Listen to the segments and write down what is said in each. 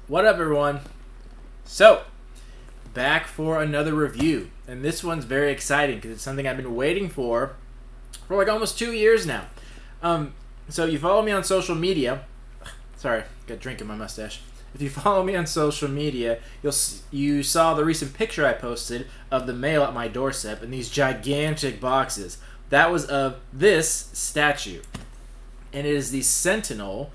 What up, everyone? So, back for another review, and this one's very exciting because it's something I've been waiting for like almost 2 years now. So you follow me on social media. Sorry, got a drink in my mustache. If you follow me on social media, you saw the recent picture I posted of the mail at my doorstep in these gigantic boxes. That was of this statue, and it is the Sentinel.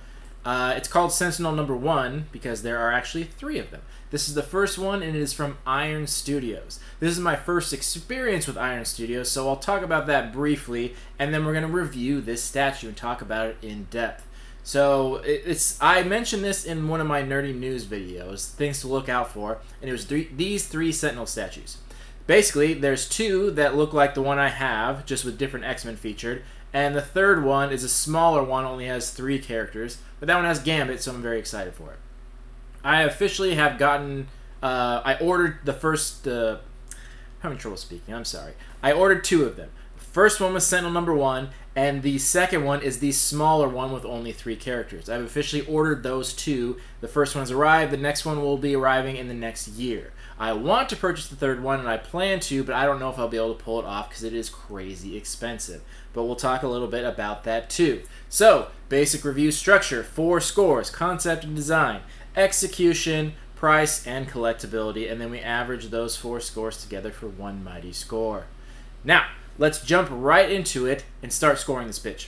It's called Sentinel number 1 because there are actually 3 of them. This is the first one, and it is from Iron Studios. This is my first experience with Iron Studios, so I'll talk about that briefly, and then we're going to review this statue and talk about it in depth. So I mentioned this in one of my nerdy news videos, things to look out for, and it was these 3 Sentinel statues. Basically, there's 2 that look like the one I have, just with different X-Men featured, and the third one is a smaller one, only has 3 characters, but that one has Gambit, so I'm very excited for it. I officially have gotten, I ordered the first, I'm having trouble speaking, I'm sorry. I ordered 2 of them. The first one was Sentinel number 1, and the second one is the smaller one with only 3 characters. I've officially ordered those 2. The first one has arrived, the next one will be arriving in the next year. I want to purchase the third one, and I plan to, but I don't know if I'll be able to pull it off because it is crazy expensive. But we'll talk a little bit about that too. So, basic review structure, 4 scores, concept and design, execution, price, and collectability, and then we average those 4 scores together for one mighty score. Now, let's jump right into it and start scoring this bitch.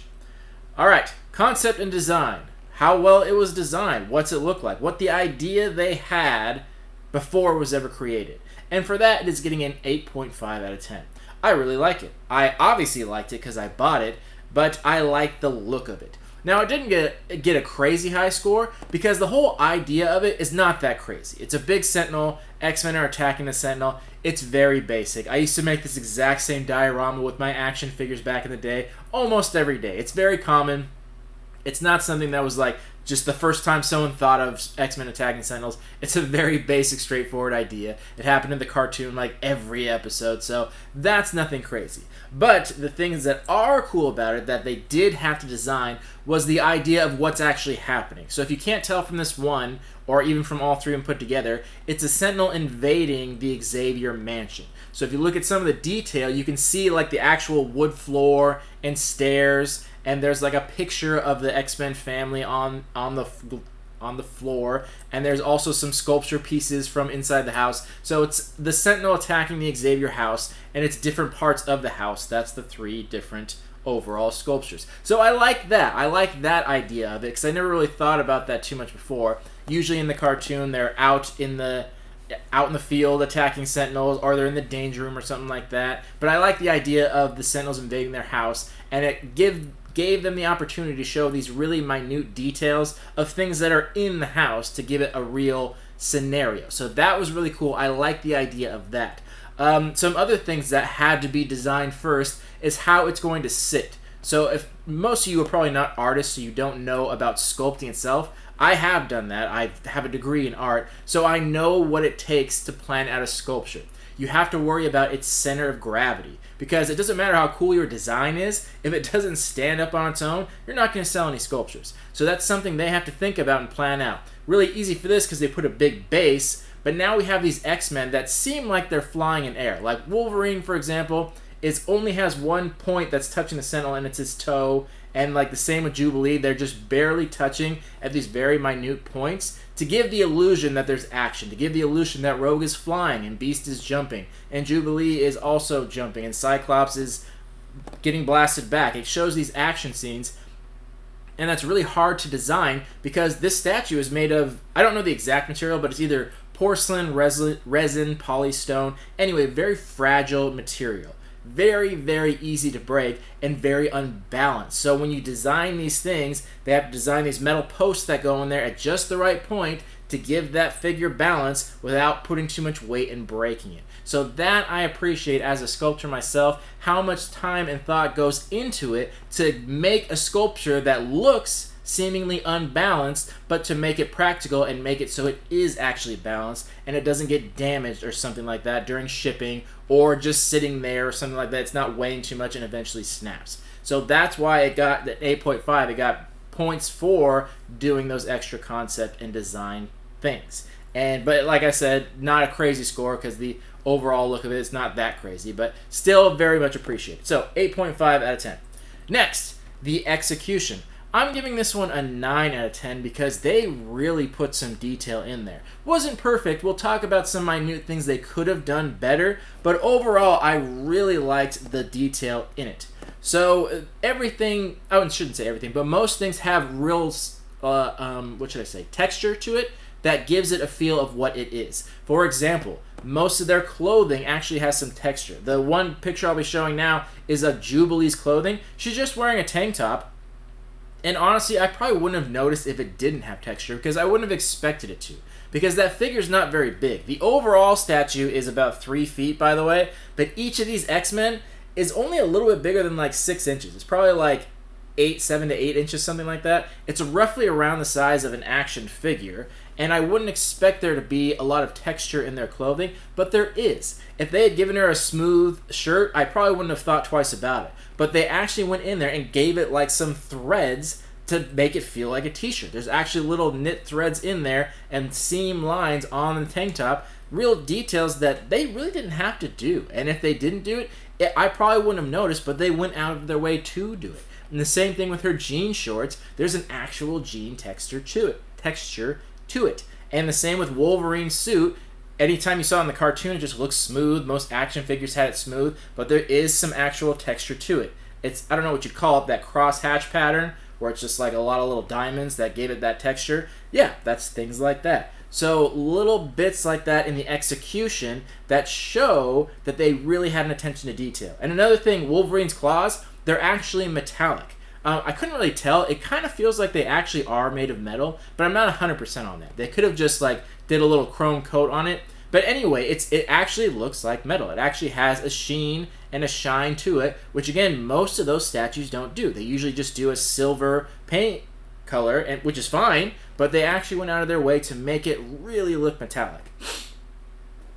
Alright, concept and design. How well it was designed, what's it look like, what the idea they had before it was ever created. And for that, it is getting an 8.5 out of 10. I really like it. I obviously liked it because I bought it, but I like the look of it. Now, it didn't get a crazy high score because the whole idea of it is not that crazy. It's a big Sentinel. X-Men are attacking the Sentinel. It's very basic. I used to make this exact same diorama with my action figures back in the day almost every day. It's very common. It's not something that was like just the first time someone thought of X-Men attacking Sentinels. It's a very basic, straightforward idea. It happened in the cartoon like every episode, so that's nothing crazy. But the things that are cool about it that they did have to design was the idea of what's actually happening. So if you can't tell from this one, or even from all 3 of them put together, it's a Sentinel invading the Xavier mansion. So if you look at some of the detail, you can see like the actual wood floor and stairs, and there's like a picture of the X-Men family on the floor, and there's also some sculpture pieces from inside the house. So it's the Sentinel attacking the Xavier house, and it's different parts of the house. That's the 3 different overall sculptures. So I like that. I like that idea of it because I never really thought about that too much before. Usually in the cartoon, they're out in the field attacking Sentinels, or they're in the danger room or something like that. But I like the idea of the Sentinels invading their house, and it gave them the opportunity to show these really minute details of things that are in the house to give it a real scenario. So that was really cool. I like the idea of that. Some other things that had to be designed first is how it's going to sit. So if most of you are probably not artists, so you don't know about sculpting itself, I have done that. I have a degree in art, so I know what it takes to plan out a sculpture. You have to worry about its center of gravity, because it doesn't matter how cool your design is, if it doesn't stand up on its own, you're not going to sell any sculptures. So that's something they have to think about and plan out. Really easy for this because they put a big base, but now we have these X-Men that seem like they're flying in air. Like Wolverine, for example, only has one point that's touching the Sentinel, and it's his toe. And like the same with Jubilee, they're just barely touching at these very minute points to give the illusion that there's action, to give the illusion that Rogue is flying and Beast is jumping and Jubilee is also jumping and Cyclops is getting blasted back. It shows these action scenes, and that's really hard to design because this statue is made of, I don't know the exact material, but it's either porcelain, resin, polystone, anyway, very fragile material. Very, very easy to break and very unbalanced. So when you design these things, they have to design these metal posts that go in there at just the right point to give that figure balance without putting too much weight and breaking it. So that I appreciate as a sculptor myself, how much time and thought goes into it to make a sculpture that looks seemingly unbalanced, but to make it practical and make it so it is actually balanced and it doesn't get damaged or something like that during shipping or just sitting there or something like that. It's not weighing too much and eventually snaps. So that's why it got the 8.5. It got points for doing those extra concept and design things. But like I said, not a crazy score because the overall look of it is not that crazy, but still very much appreciated. So 8.5 out of 10. Next, the execution. I'm giving this one a 9 out of 10 because they really put some detail in there. Wasn't perfect. We'll talk about some minute things they could have done better, but overall, I really liked the detail in it. So everything, I shouldn't say everything, but most things have real, texture to it that gives it a feel of what it is. For example, most of their clothing actually has some texture. The one picture I'll be showing now is of Jubilee's clothing. She's just wearing a tank top. And honestly, I probably wouldn't have noticed if it didn't have texture because I wouldn't have expected it to. Because that figure's not very big. The overall statue is about 3 feet, by the way. But each of these X-Men is only a little bit bigger than like 6 inches. It's probably like 7 to 8 inches, something like that. It's roughly around the size of an action figure. And I wouldn't expect there to be a lot of texture in their clothing, but there is. If they had given her a smooth shirt, I probably wouldn't have thought twice about it. But they actually went in there and gave it like some threads to make it feel like a t-shirt. There's actually little knit threads in there and seam lines on the tank top. Real details that they really didn't have to do. And if they didn't do it, I probably wouldn't have noticed, but they went out of their way to do it. And the same thing with her jean shorts. There's an actual jean texture to it. And the same with Wolverine's suit. Anytime you saw it in the cartoon, it just looks smooth. Most action figures had it smooth, but there is some actual texture to it. It's, I don't know what you'd call it, that cross-hatch pattern, where it's just like a lot of little diamonds that gave it that texture. Yeah, that's things like that. So little bits like that in the execution that show that they really had an attention to detail. And another thing, Wolverine's claws, they're actually metallic. I couldn't really tell. It kind of feels like they actually are made of metal, but I'm not 100% on that. They could have just like did a little chrome coat on it. But anyway, it actually looks like metal. It actually has a sheen and a shine to it, which again, most of those statues don't do. They usually just do a silver paint color, which is fine, but they actually went out of their way to make it really look metallic.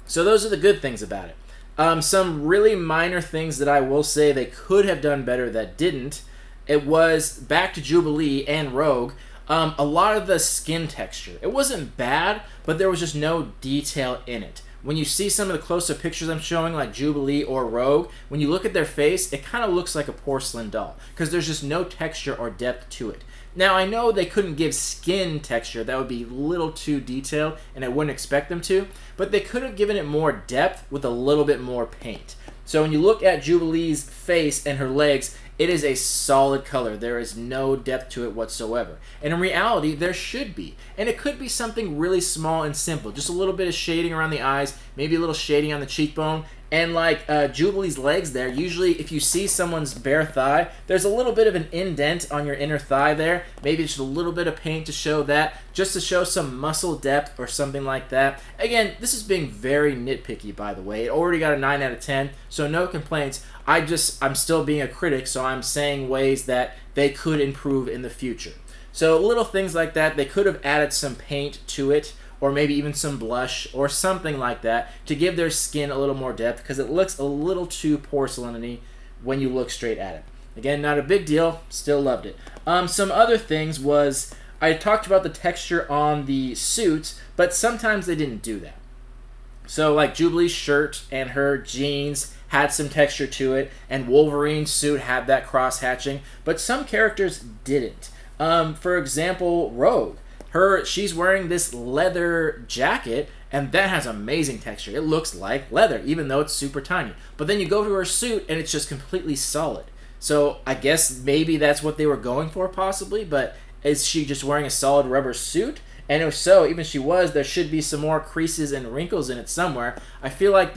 So those are the good things about it. Some really minor things that I will say they could have done better that didn't. It was back to Jubilee and Rogue. A lot of the skin texture. It wasn't bad, but there was just no detail in it. When you see some of the close-up pictures I'm showing, like Jubilee or Rogue, when you look at their face, it kind of looks like a porcelain doll because there's just no texture or depth to it. Now, I know they couldn't give skin texture. That would be a little too detailed, and I wouldn't expect them to, but they could have given it more depth with a little bit more paint. So when you look at Jubilee's face and her legs, it is a solid color. There is no depth to it whatsoever. And in reality, there should be. And it could be something really small and simple. Just a little bit of shading around the eyes, maybe a little shading on the cheekbone. And like Jubilee's legs there, usually if you see someone's bare thigh, there's a little bit of an indent on your inner thigh there. Maybe just a little bit of paint to show that, just to show some muscle depth or something like that. Again, this is being very nitpicky, by the way. It already got a 9 out of 10, so no complaints. I'm still being a critic, so I'm saying ways that they could improve in the future. So little things like that, they could have added some paint to it, or maybe even some blush or something like that to give their skin a little more depth because it looks a little too porcelain-y when you look straight at it. Again, not a big deal, still loved it. Some other things was, I talked about the texture on the suits, but sometimes they didn't do that. So like Jubilee's shirt and her jeans had some texture to it, and Wolverine's suit had that cross-hatching, but some characters didn't. For example, Rogue. She's wearing this leather jacket, and that has amazing texture. It looks like leather, even though it's super tiny. But then you go to her suit, and it's just completely solid. So I guess maybe that's what they were going for, possibly, but is she just wearing a solid rubber suit? And if so, even if she was, there should be some more creases and wrinkles in it somewhere. I feel like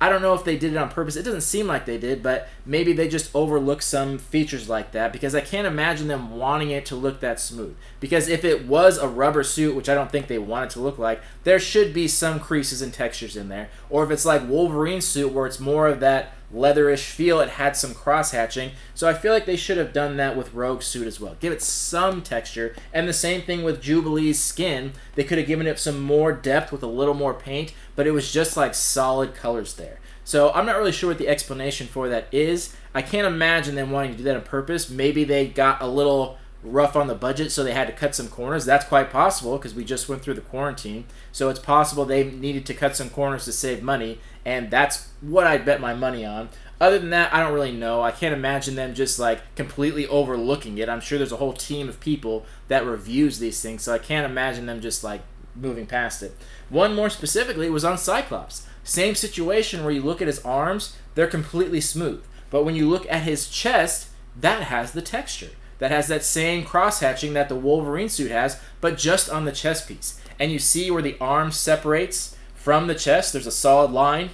I don't know if they did it on purpose. It doesn't seem like they did, but maybe they just overlooked some features like that because I can't imagine them wanting it to look that smooth. Because if it was a rubber suit, which I don't think they want it to look like, there should be some creases and textures in there. Or if it's like Wolverine's suit where it's more of that leatherish feel, it had some cross-hatching. So I feel like they should have done that with Rogue's suit as well. Give it some texture. And the same thing with Jubilee's skin. They could have given it some more depth with a little more paint, but it was just like solid colors there. So I'm not really sure what the explanation for that is. I can't imagine them wanting to do that on purpose. Maybe they got a little rough on the budget, so they had to cut some corners. That's quite possible because we just went through the quarantine. So it's possible they needed to cut some corners to save money, and that's what I'd bet my money on. Other than that, I don't really know. I can't imagine them just like completely overlooking it. I'm sure there's a whole team of people that reviews these things, so I can't imagine them just like moving past it. One more specifically was on Cyclops. Same situation where you look at his arms, they're completely smooth. But when you look at his chest, that has the texture. That has that same cross-hatching that the Wolverine suit has, but just on the chest piece. And you see where the arm separates from the chest. There's a solid line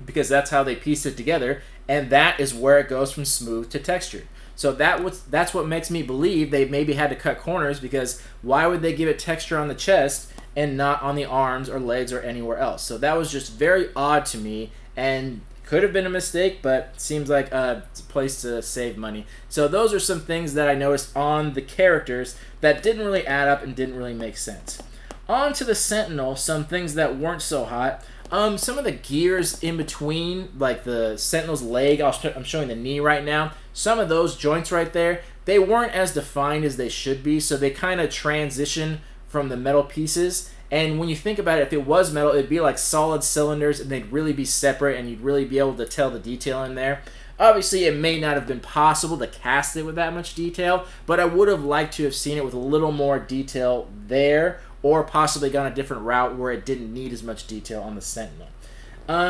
because that's how they piece it together, and that is where it goes from smooth to textured. So that's what makes me believe they maybe had to cut corners, because why would they give it texture on the chest and not on the arms or legs or anywhere else? So that was just very odd to me, and could have been a mistake, but seems like a place to save money. So those are some things that I noticed on the characters that didn't really add up and didn't really make sense. On to the Sentinel, some things that weren't so hot. Some of the gears in between, like the Sentinel's leg, I'm showing the knee right now, some of those joints right there, they weren't as defined as they should be, so they kind of transition from the metal pieces. And when you think about it, if it was metal, it'd be like solid cylinders, and they'd really be separate, and you'd really be able to tell the detail in there. Obviously, it may not have been possible to cast it with that much detail, but I would have liked to have seen it with a little more detail there, or possibly gone a different route where it didn't need as much detail on the Sentinel.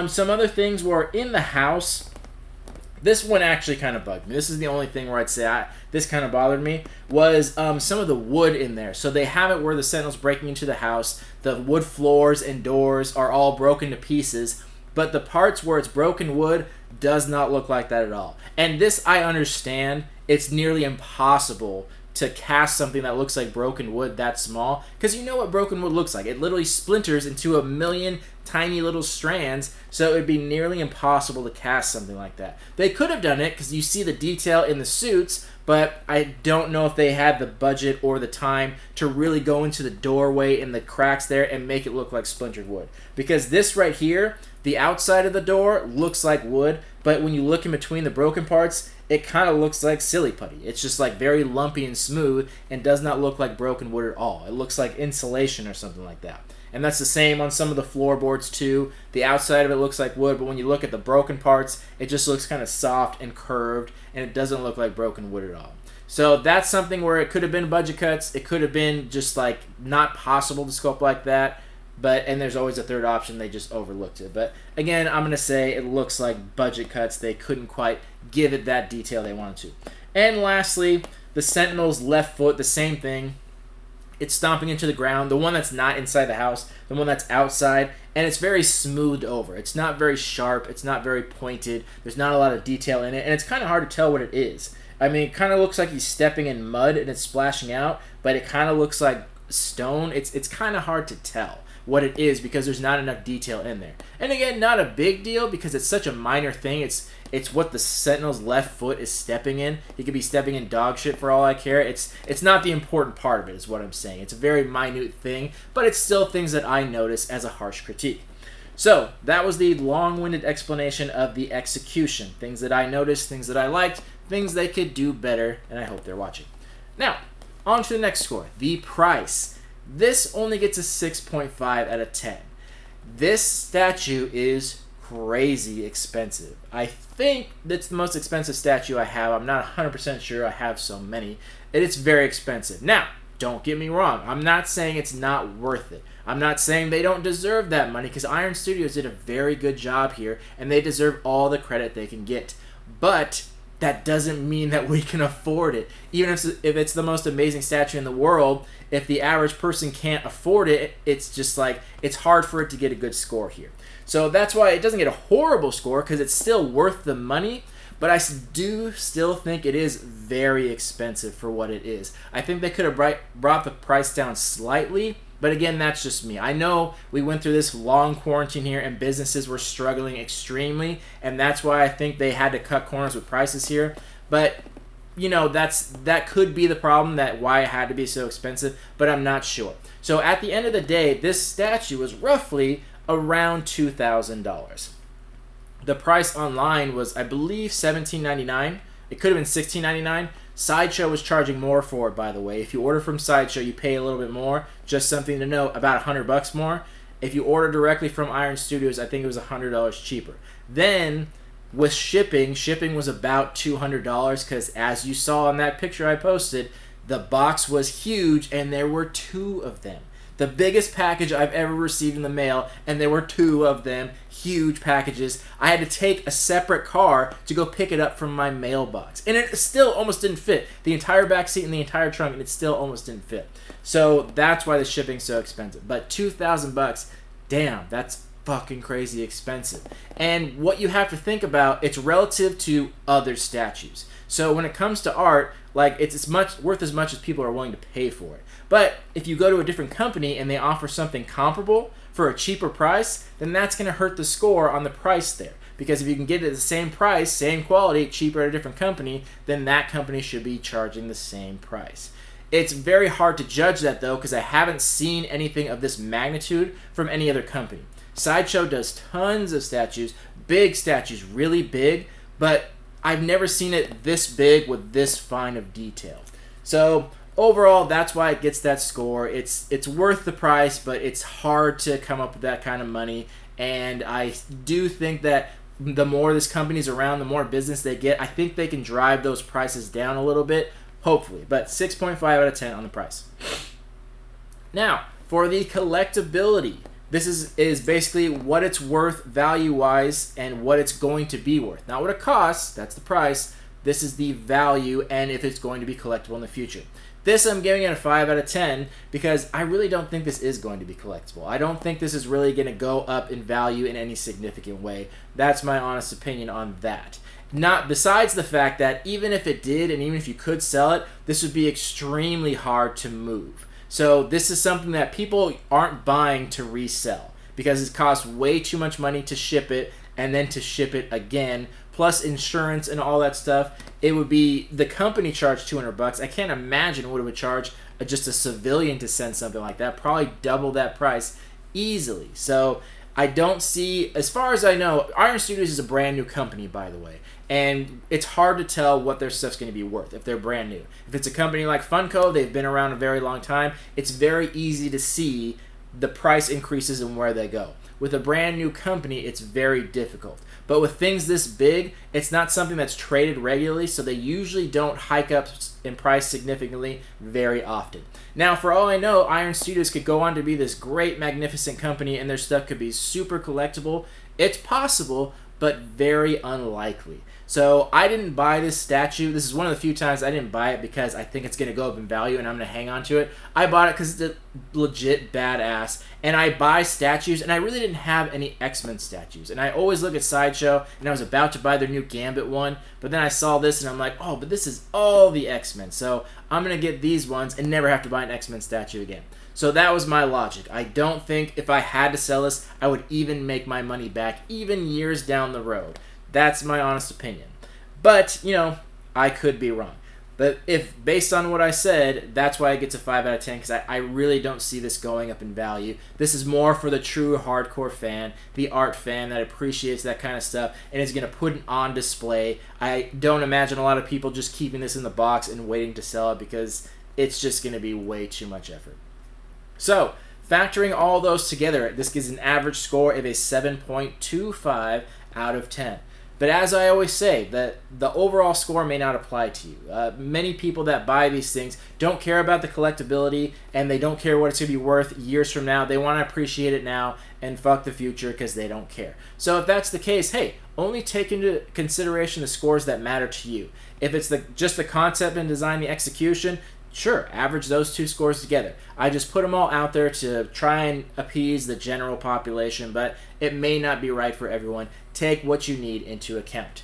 Some other things were in the house. This one actually kind of bugged me. This is the only thing where I'd say this kind of bothered me, was some of the wood in there. So they have it where the Sentinel's breaking into the house. The wood floors and doors are all broken to pieces, but the parts where it's broken wood does not look like that at all. And this, I understand, it's nearly impossible to cast something that looks like broken wood that small, because you know what broken wood looks like. It literally splinters into a million tiny little strands, so it would be nearly impossible to cast something like that. They could have done it because you see the detail in the suits, but I don't know if they had the budget or the time to really go into the doorway and the cracks there and make it look like splintered wood. Because this right here, the outside of the door looks like wood, but when you look in between the broken parts, it kind of looks like silly putty. It's just like very lumpy and smooth and does not look like broken wood at all. It looks like insulation or something like that. And that's the same on some of the floorboards too. The outside of it looks like wood, but when you look at the broken parts, it just looks kind of soft and curved, and it doesn't look like broken wood at all. So that's something where it could have been budget cuts. It could have been just like not possible to sculpt like that. And there's always a third option, they just overlooked it. But again, I'm going to say it looks like budget cuts. They couldn't quite give it that detail they wanted to. And lastly, the Sentinel's left foot, the same thing. It's stomping into the ground. The one that's not inside the house, the one that's outside, and it's very smoothed over. It's not very sharp. It's not very pointed. There's not a lot of detail in it, and it's kind of hard to tell what it is. I mean, it kind of looks like he's stepping in mud and it's splashing out, but it kind of looks like stone. It's kind of hard to tell what it is because there's not enough detail in there. And again, not a big deal because it's such a minor thing. It's what the Sentinel's left foot is stepping in. He could be stepping in dog shit for all I care. It's not the important part of it is what I'm saying. It's a very minute thing, but it's still things that I notice as a harsh critique. So that was the long-winded explanation of the execution. Things that I noticed, things that I liked, things they could do better, and I hope they're watching. Now, on to the next score, the price. This only gets a 6.5 out of 10. This statue is crazy expensive. I think it's the most expensive statue I have. I'm not 100% sure. I have so many. And it's very expensive. Now, don't get me wrong. I'm not saying it's not worth it. I'm not saying they don't deserve that money because Iron Studios did a very good job here and they deserve all the credit they can get. But that doesn't mean that we can afford it. Even if it's the most amazing statue in the world, if the average person can't afford it, it's just like, it's hard for it to get a good score here. So that's why it doesn't get a horrible score because it's still worth the money, but I do still think it is very expensive for what it is. I think they could have brought the price down slightly, but again, that's just me. I know we went through this long quarantine here and businesses were struggling extremely, and that's why I think they had to cut corners with prices here. But, you know, that could be the problem, that why it had to be so expensive, but I'm not sure. So at the end of the day, this statue was roughly around $2,000. The price online was, I believe, $17.99. It could have been $16.99. Sideshow was charging more for it, by the way. If you order from Sideshow, you pay a little bit more. Just something to know, about $100 more. If you order directly from Iron Studios, I think it was $100 cheaper. Then, with shipping was about $200 because, as you saw in that picture I posted, the box was huge and there were 2 of them. The biggest package I've ever received in the mail, and there were 2 of them, huge packages. I had to take a separate car to go pick it up from my mailbox. And it still almost didn't fit. The entire back seat and the entire trunk, and it still almost didn't fit. So that's why the shipping's so expensive. But $2,000, damn, that's fucking crazy expensive. And what you have to think about, it's relative to other statues. So when it comes to art, like, it's worth as much as people are willing to pay for it. But if you go to a different company and they offer something comparable for a cheaper price, then that's going to hurt the score on the price there. Because if you can get it at the same price, same quality, cheaper at a different company, then that company should be charging the same price. It's very hard to judge that, though, because I haven't seen anything of this magnitude from any other company. Sideshow does tons of statues, big statues, really big, but I've never seen it this big with this fine of detail. So overall, that's why it gets that score. It's worth the price, but it's hard to come up with that kind of money. And I do think that the more this company's around, the more business they get, I think they can drive those prices down a little bit, hopefully. But 6.5 out of 10 on the price. Now, for the collectability, this is basically what it's worth value-wise and what it's going to be worth. Not what it costs, that's the price. This is the value and if it's going to be collectible in the future. This I'm giving it a 5 out of 10 because I really don't think this is going to be collectible. I don't think this is really going to go up in value in any significant way. That's my honest opinion on that. Not besides the fact that even if it did and even if you could sell it, this would be extremely hard to move. So this is something that people aren't buying to resell because it costs way too much money to ship it and then to ship it again, plus insurance and all that stuff. It would be, the company charged $200. I can't imagine what it would charge just a civilian to send something like that. Probably double that price easily. So I don't see, as far as I know, Iron Studios is a brand new company, by the way. And it's hard to tell what their stuff's going to be worth if they're brand new. If it's a company like Funko, they've been around a very long time, it's very easy to see the price increases and where they go. With a brand new company, it's very difficult. But with things this big, it's not something that's traded regularly, so they usually don't hike up in price significantly very often. Now, for all I know, Iron Studios could go on to be this great, magnificent company, and their stuff could be super collectible. It's possible, but very unlikely. So I didn't buy this statue. This is one of the few times I didn't buy it because I think it's going to go up in value and I'm going to hang on to it. I bought it because it's a legit badass. And I buy statues, and I really didn't have any X-Men statues. And I always look at Sideshow, and I was about to buy their new Gambit one, but then I saw this, and I'm like, oh, but this is all the X-Men. So I'm going to get these ones and never have to buy an X-Men statue again. So that was my logic. I don't think if I had to sell this, I would even make my money back, even years down the road. That's my honest opinion. But, you know, I could be wrong. But if, based on what I said, that's why it gets a 5 out of 10, because I really don't see this going up in value. This is more for the true hardcore fan, the art fan that appreciates that kind of stuff, and is going to put it on display. I don't imagine a lot of people just keeping this in the box and waiting to sell it, because it's just going to be way too much effort. So, factoring all those together, this gives an average score of a 7.25 out of 10. But as I always say, the overall score may not apply to you. Many people that buy these things don't care about the collectability, and they don't care what it's going to be worth years from now. They want to appreciate it now and fuck the future because they don't care. So if that's the case, hey, only take into consideration the scores that matter to you. If it's just the concept and design, the execution, sure, average those two scores together. I just put them all out there to try and appease the general population, but it may not be right for everyone. Take what you need into account.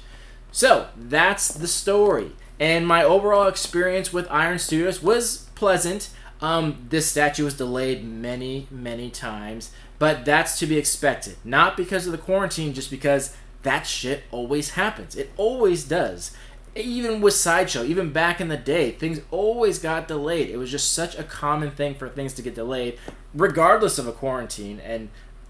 So, that's the story. And my overall experience with Iron Studios was pleasant. This statue was delayed many, many times, but that's to be expected. Not because of the quarantine, just because that shit always happens. It always does. Even with Sideshow, even back in the day, things always got delayed. It was just such a common thing for things to get delayed, regardless of a quarantine. And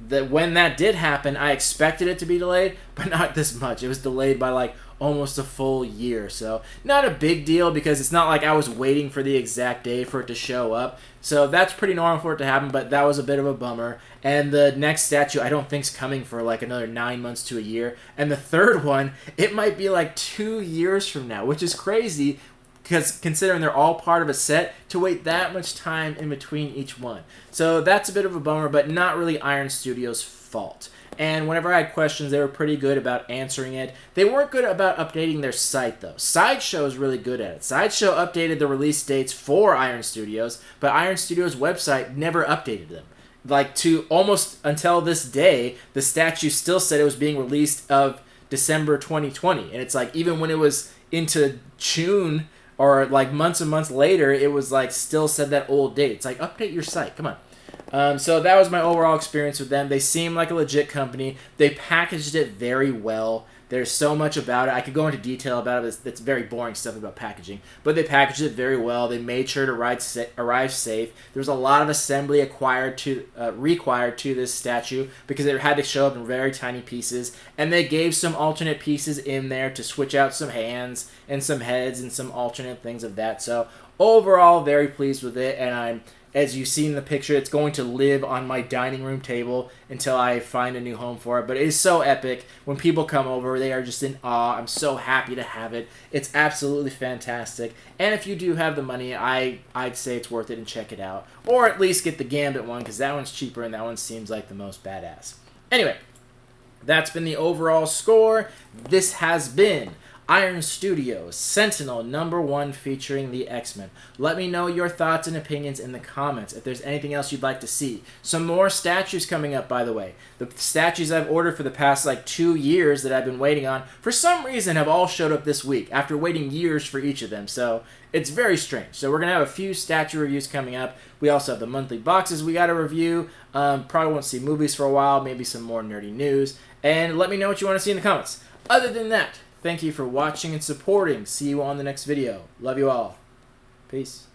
when that did happen, I expected it to be delayed, but not this much. It was delayed by like almost a full year. So not a big deal because it's not like I was waiting for the exact day for it to show up. So that's pretty normal for it to happen, but that was a bit of a bummer. And the next statue I don't think is coming for like another 9 months to a year. And the third one, it might be like 2 years from now, which is crazy because considering they're all part of a set, to wait that much time in between each one. So that's a bit of a bummer, but not really Iron Studios' fault. And whenever I had questions, they were pretty good about answering it. They weren't good about updating their site, though. Sideshow is really good at it. Sideshow updated the release dates for Iron Studios, but Iron Studios' website never updated them. Like, to almost until this day, the statue still said it was being released of December 2020. And it's like, even when it was into June, or like months and months later, it was like still said that old date. It's like, update your site. Come on. So that was my overall experience with them. They seem like a legit company. They packaged it very well. There's so much about it. I could go into detail about it. It's very boring stuff about packaging. But they packaged it very well. They made sure to arrive safe. There was a lot of assembly required to this statue because it had to show up in very tiny pieces. And they gave some alternate pieces in there to switch out some hands and some heads and some alternate things of that. So overall, very pleased with it. And as you see in the picture, it's going to live on my dining room table until I find a new home for it. But it is so epic. When people come over, they are just in awe. I'm so happy to have it. It's absolutely fantastic. And if you do have the money, I'd say it's worth it and check it out. Or at least get the Gambit one, because that one's cheaper and that one seems like the most badass. Anyway, that's been the overall score. This has been Iron Studios Sentinel #1 featuring the X-Men. Let me know your thoughts and opinions in the comments if there's anything else you'd like to see. Some more statues coming up, by the way. The statues I've ordered for the past like 2 years that I've been waiting on, for some reason have all showed up this week after waiting years for each of them. So it's very strange. So we're going to have a few statue reviews coming up. We also have the monthly boxes we got to review. Probably won't see movies for a while, maybe some more nerdy news. And let me know what you want to see in the comments. Other than that, thank you for watching and supporting. See you on the next video. Love you all. Peace.